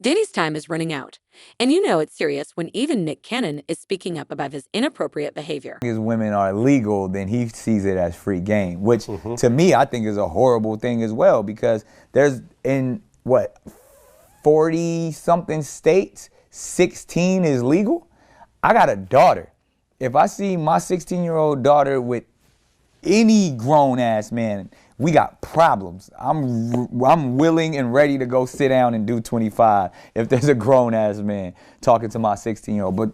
Diddy's time is running out, and you know it's serious when even Nick Cannon is speaking up about his inappropriate behavior. As women are legal, then he sees it as free game, which to me I think is a horrible thing as well, because there's in what 40-something states, 16 is legal. I got a daughter. If I see my 16-year-old daughter with any grown-ass man, we got problems. I'm willing and ready to go sit down and do 25 if there's a grown-ass man talking to my 16-year-old. But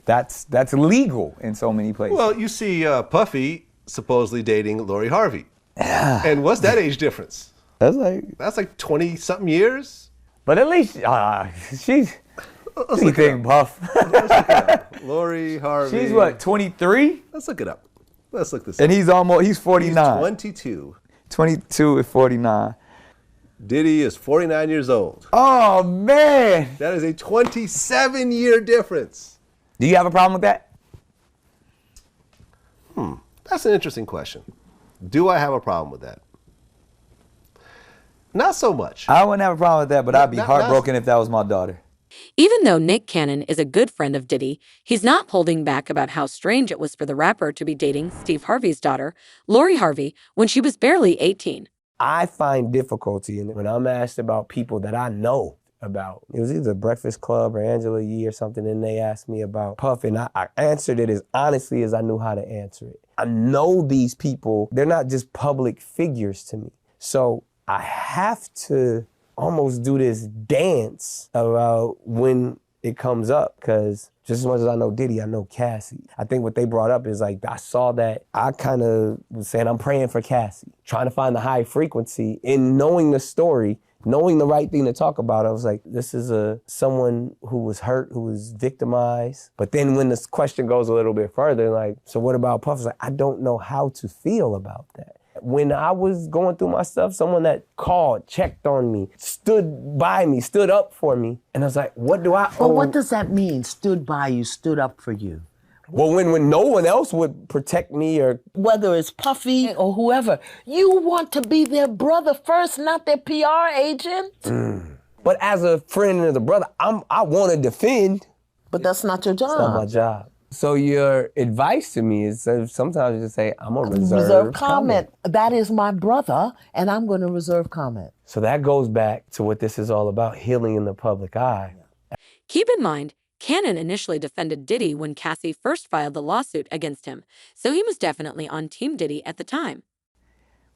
that's legal in so many places. Well, you see Puffy supposedly dating Lori Harvey. Yeah. And what's that age difference? That's like 20-something years? But at least she's anything Puff. Lori Harvey. She's what, 23? Let's look it up. Let's look this and up. He's 49. He's 22. 22 and 49. Diddy is 49 years old. Oh, man. That is a 27-year difference. Do you have a problem with that? That's an interesting question. Do I have a problem with that? Not so much. I wouldn't have a problem with that, but I'd be heartbroken if that was my daughter. Even though Nick Cannon is a good friend of Diddy, he's not holding back about how strange it was for the rapper to be dating Steve Harvey's daughter, Lori Harvey, when she was barely 18. I find difficulty in it when I'm asked about people that I know about. It was either Breakfast Club or Angela Yee or something, and they asked me about Puff, and I answered it as honestly as I knew how to answer it. I know these people, they're not just public figures to me. So I have to almost do this dance about when it comes up, because just as much as I know Diddy, I know Cassie. I think what they brought up is like, I saw that, I kind of was saying I'm praying for Cassie, trying to find the high frequency in knowing the story, knowing the right thing to talk about. I was like, this is someone who was hurt, who was victimized. But then when this question goes a little bit further, like, so what about Puff? I was like, I don't know how to feel about that. When I was going through my stuff, someone that called, checked on me, stood by me, stood up for me. And I was like, what do I owe? Well, what does that mean, stood by you, stood up for you? Well, when no one else would protect me, or whether it's Puffy or whoever, you want to be their brother first, not their PR agent. But as a friend and as a brother, I want to defend. But that's not your job. It's not my job. So your advice to me is sometimes you just say, I'm going to reserve comment. That is my brother, and I'm going to reserve comment. So that goes back to what this is all about, healing in the public eye. Keep in mind, Cannon initially defended Diddy when Cassie first filed the lawsuit against him, so he was definitely on Team Diddy at the time.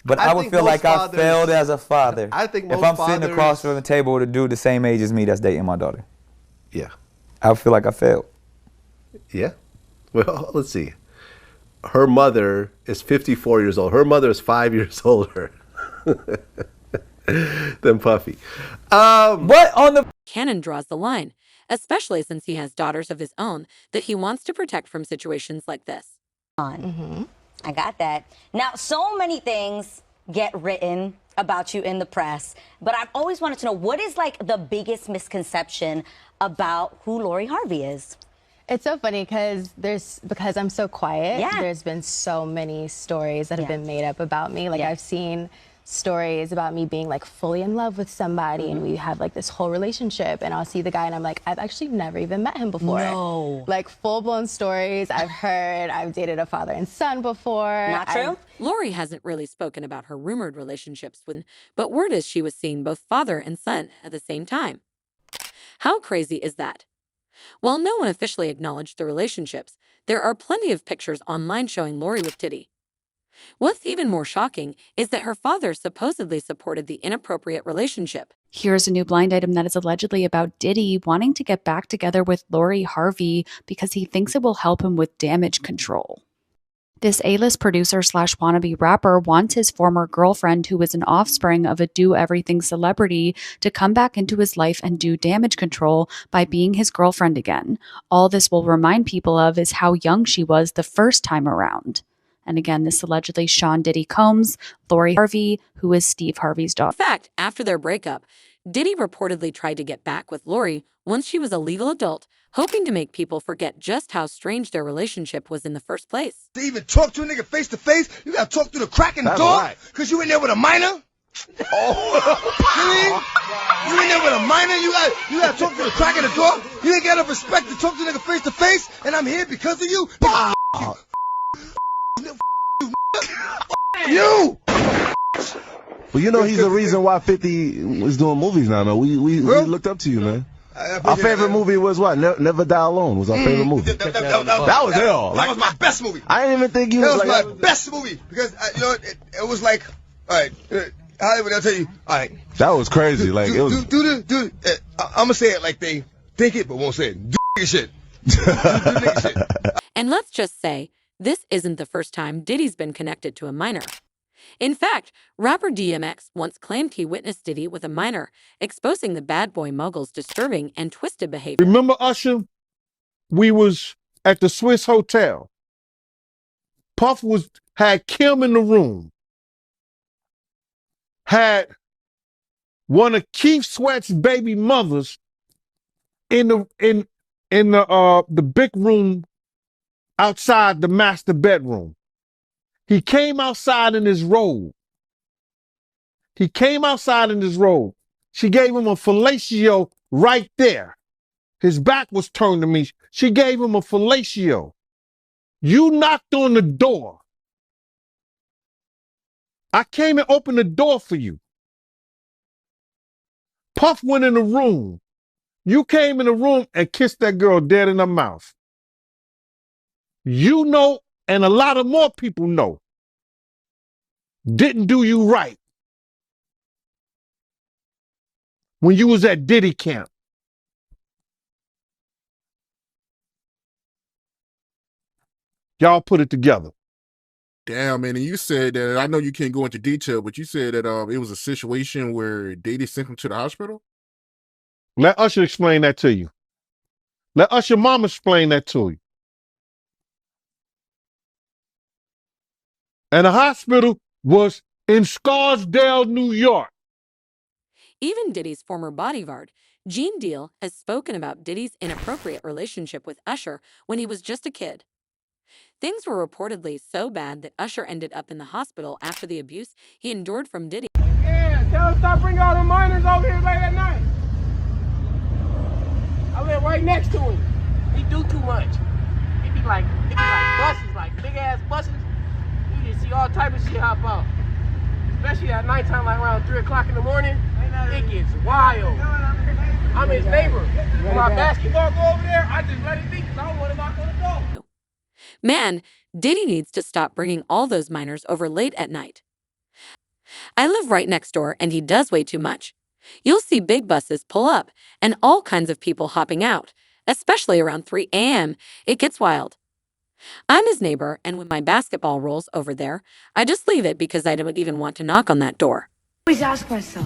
But I would feel like I failed as a father. I think most if I'm sitting across from the table with a dude the same age as me that's dating my daughter. Yeah. I would feel like I failed. Yeah. Well, let's see. Her mother is 54 years old. Her mother is 5 years older than Puffy. But on the... Cannon draws the line, especially since he has daughters of his own that he wants to protect from situations like this. I got that. Now, so many things get written about you in the press, but I've always wanted to know, what is like the biggest misconception about who Lori Harvey is? It's so funny because I'm so quiet. Yeah. There's been so many stories that have been made up about me. Like I've seen stories about me being like fully in love with somebody and we have like this whole relationship, and I'll see the guy and I'm like, I've actually never even met him before. No. Like full-blown stories I've heard. I've dated a father and son before. Not true? Lori hasn't really spoken about her rumored relationships with, but word is she was seeing both father and son at the same time. How crazy is that? While no one officially acknowledged the relationships, there are plenty of pictures online showing Lori with Diddy. What's even more shocking is that her father supposedly supported the inappropriate relationship. Here's a new blind item that is allegedly about Diddy wanting to get back together with Lori Harvey because he thinks it will help him with damage control. This A-list producer slash wannabe rapper wants his former girlfriend, who was an offspring of a do-everything celebrity, to come back into his life and do damage control by being his girlfriend again. All this will remind people of is how young she was the first time around. And again, this allegedly Sean Diddy Combs, Lori Harvey, who is Steve Harvey's daughter. In fact, after their breakup, Diddy reportedly tried to get back with Lori once she was a legal adult, hoping to make people forget just how strange their relationship was in the first place. To even talk to a nigga face to face, you gotta talk through the crack in the door? Because you in there with a minor? You in there with a minor? You got to talk to the crack in the door? You ain't got enough respect to talk to a nigga face to face? And I'm here because of you? You! Well, you know he's the reason why 50 is doing movies now, man. We looked up to you, man. Our favorite movie was what? Never Die Alone was our favorite movie. That was hell. That was my best movie. I didn't even think you was like... That was my best movie. Because, it was like, all right, Hollywood, I'll tell you, all right. That was crazy. Like, it was... I'm going to say it like they think it, but won't say it. Do nigga shit. Do nigga shit. And let's just say, this isn't the first time Diddy's been connected to a minor. In fact, rapper DMX once claimed he witnessed Diddy with a minor, exposing the bad boy mogul's disturbing and twisted behavior. Remember, Usher? We was at the Swiss Hotel. Puff had Kim in the room. Had one of Keith Sweat's baby mothers in the big room outside the master bedroom. He came outside in his robe. She gave him a fellatio right there. His back was turned to me. She gave him a fellatio. You knocked on the door. I came and opened the door for you. Puff went in the room. You came in the room and kissed that girl dead in her mouth. You know, and a lot of more people know, didn't do you right when you was at Diddy camp. Y'all put it together. Damn, man, and you said that, I know you can't go into detail, but you said that it was a situation where Diddy sent him to the hospital? Let Usher explain that to you. Let Usher mama explain that to you. And the hospital was in Scarsdale, New York. Even Diddy's former bodyguard, Gene Deal, has spoken about Diddy's inappropriate relationship with Usher when he was just a kid. Things were reportedly so bad that Usher ended up in the hospital after the abuse he endured from Diddy. Yeah, tell him stop bringing all the minors over here late at night. I live right next to him. He do too much. It be like buses, like big ass buses. You just see all type of shit hop out. Especially at nighttime, like around 3 o'clock in the morning. It gets wild. I'm his neighbor. When my basketball go over there, I just let it be because I don't want to knock on the door. Man, Diddy needs to stop bringing all those minors over late at night. I live right next door and he does way too much. You'll see big buses pull up and all kinds of people hopping out, especially around 3 a.m. It gets wild. I'm his neighbor, and when my basketball rolls over there, I just leave it because I don't even want to knock on that door. I always ask myself,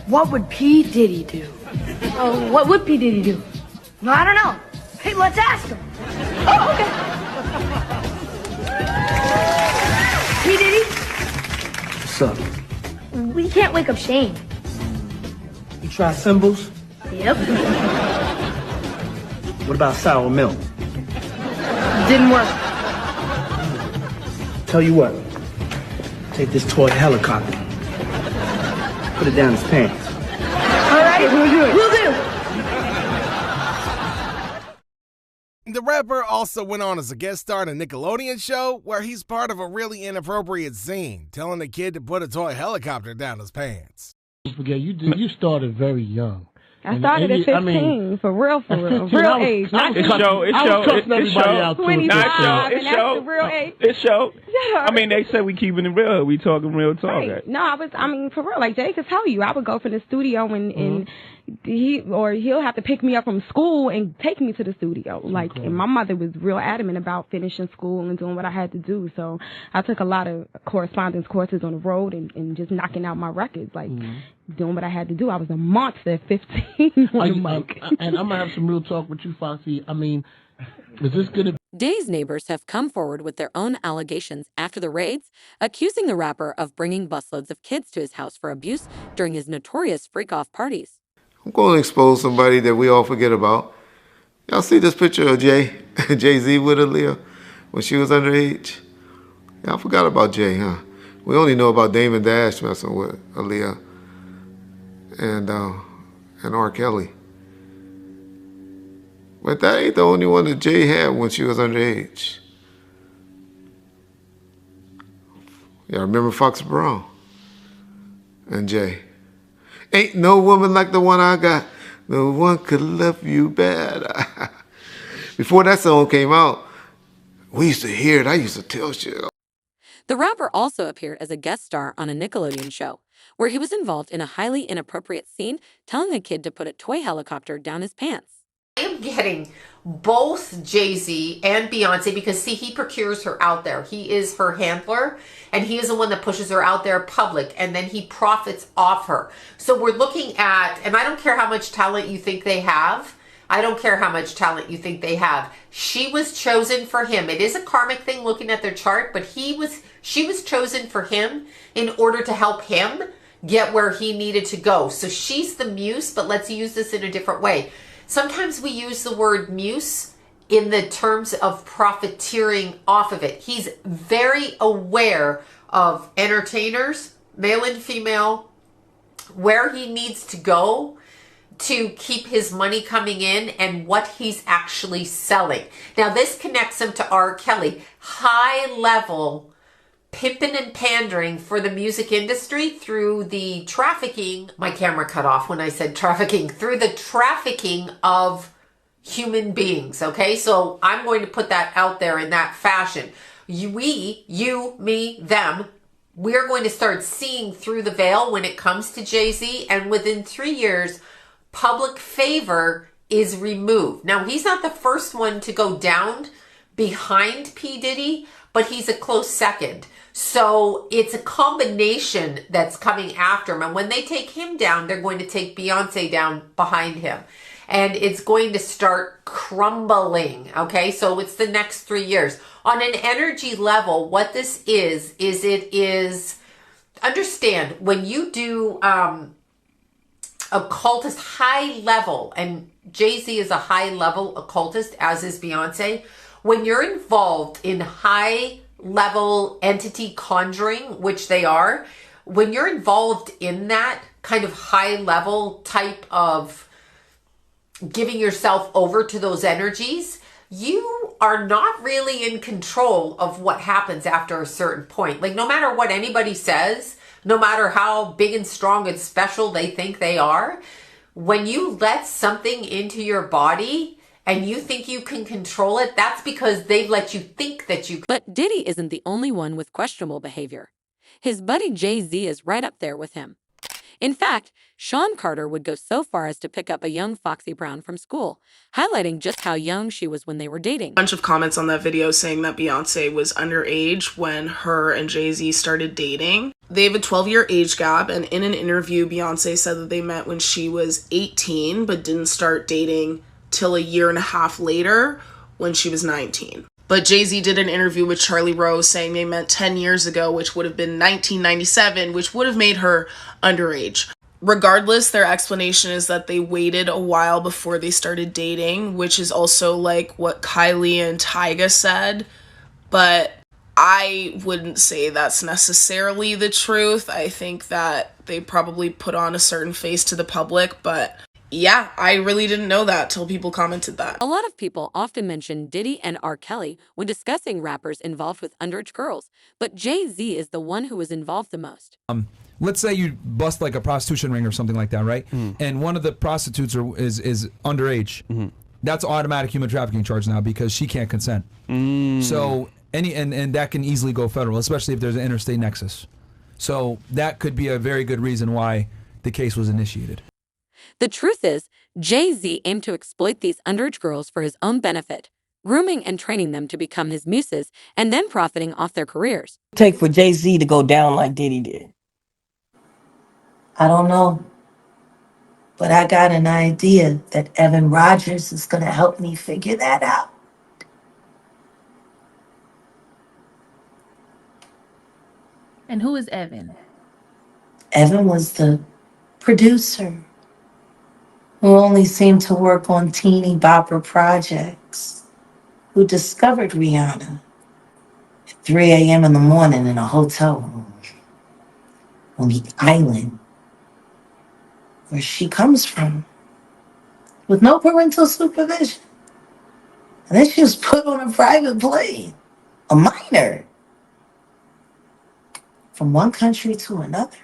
what would P. Diddy do? What would P. Diddy do? No, I don't know. Hey, let's ask him. Oh, okay. P. Diddy? What's up? We can't wake up Shane. You try symbols? Yep. What about sour milk? Didn't work. Tell you what, take this toy helicopter, put it down his pants. All right, we'll do it. We'll do. The rapper also went on as a guest star in a Nickelodeon show where he's part of a really inappropriate scene, telling the kid to put a toy helicopter down his pants. Forget you started very young. I started at 15, for real, real age. It show. And that's the real age. It show. Yeah. I mean, they say we keeping it real. We talking real talk. Right. No, for real, like Jay could tell you, I would go for the studio and he'll have to pick me up from school and take me to the studio. Like, and my mother was real adamant about finishing school and doing what I had to do. So I took a lot of correspondence courses on the road and just knocking out my records, like doing what I had to do. I was a monster at 15. And I'm gonna have some real talk with you, Foxy. I mean, is this gonna? Diddy's neighbors have come forward with their own allegations after the raids, accusing the rapper of bringing busloads of kids to his house for abuse during his notorious freak-off parties. I'm going to expose somebody that we all forget about. Y'all see this picture of Jay-Z with Aaliyah when she was underage? Y'all forgot about Jay, huh? We only know about Damon Dash messing with Aaliyah and R. Kelly. But that ain't the only one that Jay had when she was underage. Y'all remember Fox Brown and Jay? Ain't no woman like the one I got. No one could love you better. Before that song came out, we used to hear it. I used to tell shit. The rapper also appeared as a guest star on a Nickelodeon show, where he was involved in a highly inappropriate scene telling a kid to put a toy helicopter down his pants. I am getting both Jay-Z and Beyonce because, see, he procures her out there. He is her handler, and he is the one that pushes her out there public, and then he profits off her. So we're looking at, and I don't care how much talent you think they have. I don't care how much talent you think they have. She was chosen for him. It is a karmic thing looking at their chart, but she was chosen for him in order to help him get where he needed to go. So she's the muse, but let's use this in a different way. Sometimes we use the word muse in the terms of profiteering off of it. He's very aware of entertainers, male and female, where he needs to go to keep his money coming in and what he's actually selling. Now, this connects him to R. Kelly. High level pimping and pandering for the music industry through the trafficking. My camera cut off when I said trafficking. Through the trafficking of human beings, okay? So I'm going to put that out there in that fashion. We, you, me, them, we're going to start seeing through the veil when it comes to Jay-Z, and within 3 years, public favor is removed. Now, he's not the first one to go down behind P. Diddy, but he's a close second. So it's a combination that's coming after him. And when they take him down, they're going to take Beyonce down behind him. And it's going to start crumbling, okay? So it's the next 3 years. On an energy level, what this is it is, understand, when you do occultist high level, and Jay-Z is a high level occultist, as is Beyonce, when you're involved in high level entity conjuring, which they are, when you're involved in that kind of high level type of giving yourself over to those energies, you are not really in control of what happens after a certain point. Like, no matter what anybody says, no matter how big and strong and special they think they are, when you let something into your body and you think you can control it, that's because they've let you think that you can. But Diddy isn't the only one with questionable behavior. His buddy Jay-Z is right up there with him. In fact, Sean Carter would go so far as to pick up a young Foxy Brown from school, highlighting just how young she was when they were dating. A bunch of comments on that video saying that Beyonce was underage when her and Jay-Z started dating. They have a 12-year age gap, and in an interview, Beyonce said that they met when she was 18, but didn't start dating till a year and a half later when she was 19. But Jay-Z did an interview with Charlie Rose saying they met 10 years ago, which would have been 1997, which would have made her underage. Regardless, their explanation is that they waited a while before they started dating, which is also like what Kylie and Tyga said. But I wouldn't say that's necessarily the truth. I think that they probably put on a certain face to the public, but yeah, I really didn't know that till people commented that. A lot of people often mention Diddy and R. Kelly when discussing rappers involved with underage girls, but Jay-Z is the one who was involved the most. Let's say you bust like a prostitution ring or something like that, right? And one of the prostitutes is underage. That's automatic human trafficking charge now because she can't consent. So and that can easily go federal, especially if there's an interstate nexus. So that could be a very good reason why the case was initiated. The truth is, Jay-Z aimed to exploit these underage girls for his own benefit, grooming and training them to become his muses, and then profiting off their careers. Take for Jay-Z to go down like Diddy did? I don't know. But I got an idea that Evan Rogers is going to help me figure that out. And who is Evan? Evan was the producer who only seemed to work on teeny bopper projects, who discovered Rihanna at 3 a.m. in the morning in a hotel room. on the island where she comes from with no parental supervision. And then she was put on a private plane, a minor, from one country to another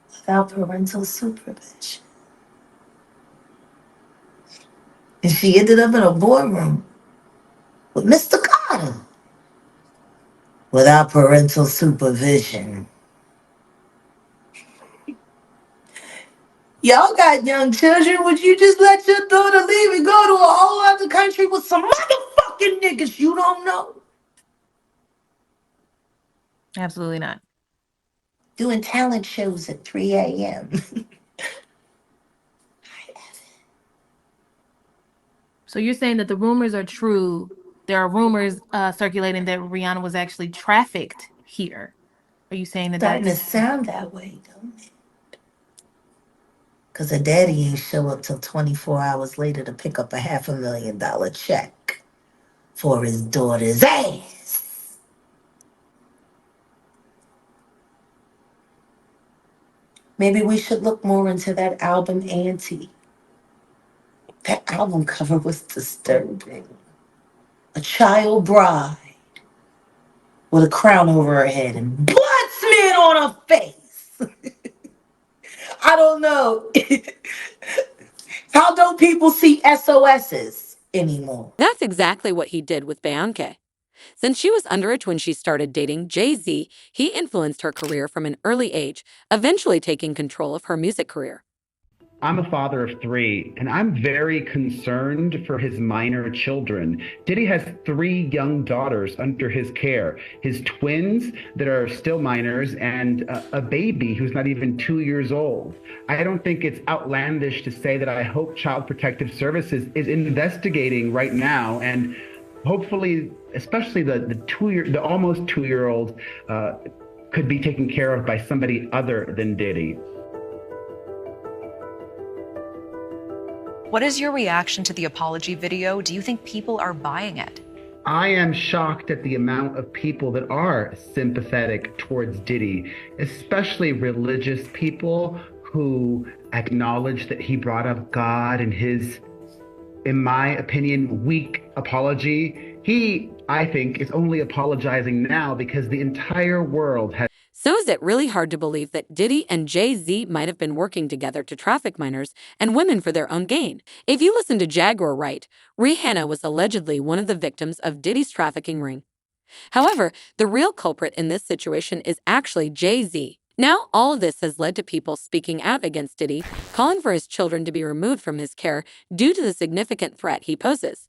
without parental supervision. And she ended up in a boardroom with Mr. Carter without parental supervision. Y'all got young children. Would you just let your daughter leave and go to a whole other country with some motherfucking niggas you don't know? Absolutely not. Doing talent shows at 3 a.m. So you're saying that the rumors are true. There are rumors circulating that Rihanna was actually trafficked here. Are you saying that Starting to that's... sound that way, don't it? Because her daddy ain't show up till 24 hours later to pick up a $500,000 check for his daughter's ass. Maybe we should look more into that album, Auntie. That album cover was disturbing. A child bride with a crown over her head and blood smeared on her face. I don't know. How don't people see SOSs anymore? That's exactly what he did with Bianca. Since she was underage when she started dating Jay-Z, he influenced her career from an early age, eventually taking control of her music career. I'm a father of 3, and I'm very concerned for his minor children. Diddy has 3 young daughters under his care, his twins that are still minors, and a baby who's not even 2 years old. I don't think it's outlandish to say that I hope Child Protective Services is investigating right now, and hopefully, especially the almost 2-year-old could be taken care of by somebody other than Diddy. What is your reaction to the apology video? Do you think people are buying it? I am shocked at the amount of people that are sympathetic towards Diddy, especially religious people who acknowledge that he brought up God in his, in my opinion, weak apology. He, I think, is only apologizing now because the entire world has... So is it really hard to believe that Diddy and Jay-Z might have been working together to traffic minors and women for their own gain? If you listen to Jaguar right, Rihanna was allegedly one of the victims of Diddy's trafficking ring. However, the real culprit in this situation is actually Jay-Z. Now, all of this has led to people speaking out against Diddy, calling for his children to be removed from his care due to the significant threat he poses.